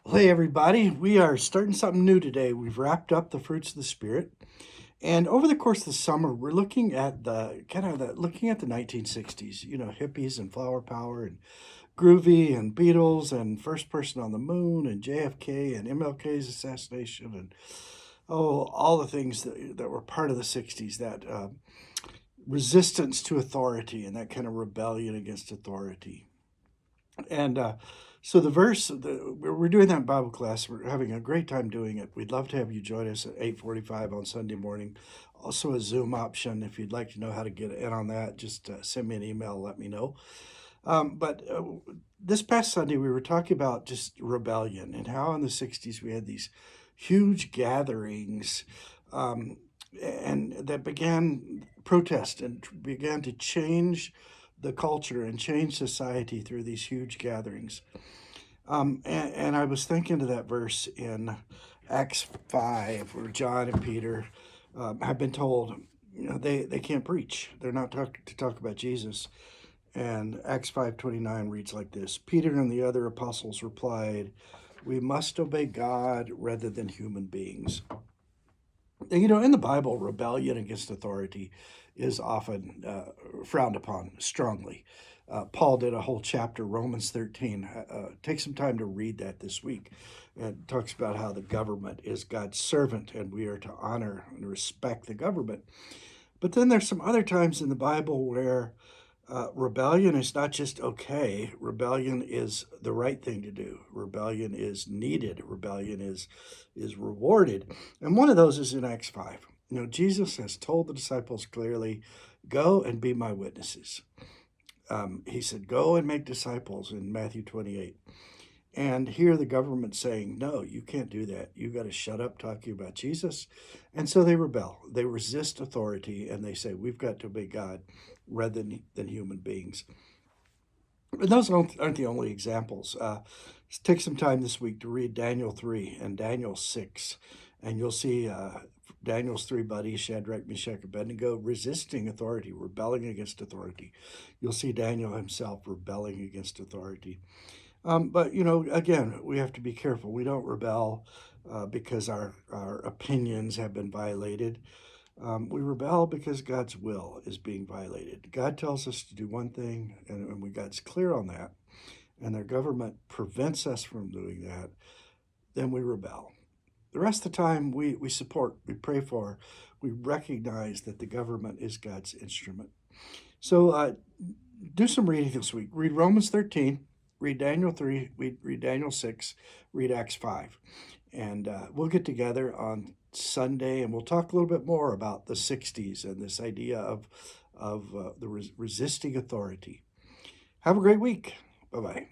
Well, hey, everybody. We are starting something new today. We've wrapped up the fruits of the Spirit. And over the course of the summer, we're looking at the 1960s, hippies and flower power and groovy and Beatles and first person on the moon and JFK and MLK's assassination and all the things that were part of the 60s, that resistance to authority and that kind of rebellion against authority. And so we're doing that in Bible class. We're having a great time doing it. We'd love to have you join us at 8:45 on Sunday morning. Also a Zoom option. If you'd like to know how to get in on that, just send me an email, let me know. But this past Sunday, we were talking about just rebellion and how in the 60s we had these huge gatherings, um, and that began protest and began to change the culture and change society through these huge gatherings. And I was thinking of that verse in Acts 5 where John and Peter have been told, they can't preach. They're not to talk about Jesus. And Acts 5:29 reads like this: Peter and the other apostles replied, "We must obey God rather than human beings." And, in the Bible, rebellion against authority is often frowned upon strongly. Paul did a whole chapter, Romans 13. Take some time to read that this week. It talks about how the government is God's servant and we are to honor and respect the government. But then there's some other times in the Bible where rebellion is not just okay. Rebellion is the right thing to do. Rebellion is needed. Rebellion is rewarded. And one of those is in Acts 5. Jesus has told the disciples clearly, go and be my witnesses. He said, go and make disciples in Matthew 28. And here the government saying, no, you can't do that. You got to shut up talking about Jesus. And so they rebel. They resist authority and they say, we've got to obey God rather than human beings. And those aren't the only examples. Take some time this week to read Daniel 3 and Daniel 6, and you'll see Daniel's three buddies, Shadrach, Meshach, and Abednego, resisting authority, rebelling against authority. You'll see Daniel himself rebelling against authority. But, again, we have to be careful. We don't rebel because our opinions have been violated. We rebel because God's will is being violated. God tells us to do one thing, and when God's clear on that, and their government prevents us from doing that, then we rebel. The rest of the time, we support, we pray for, we recognize that the government is God's instrument. So do some reading this week. Read Romans 13, read Daniel 3, read Daniel 6, read Acts 5. And we'll get together on Sunday and we'll talk a little bit more about the 60s and this idea of the resisting authority. Have a great week. Bye bye.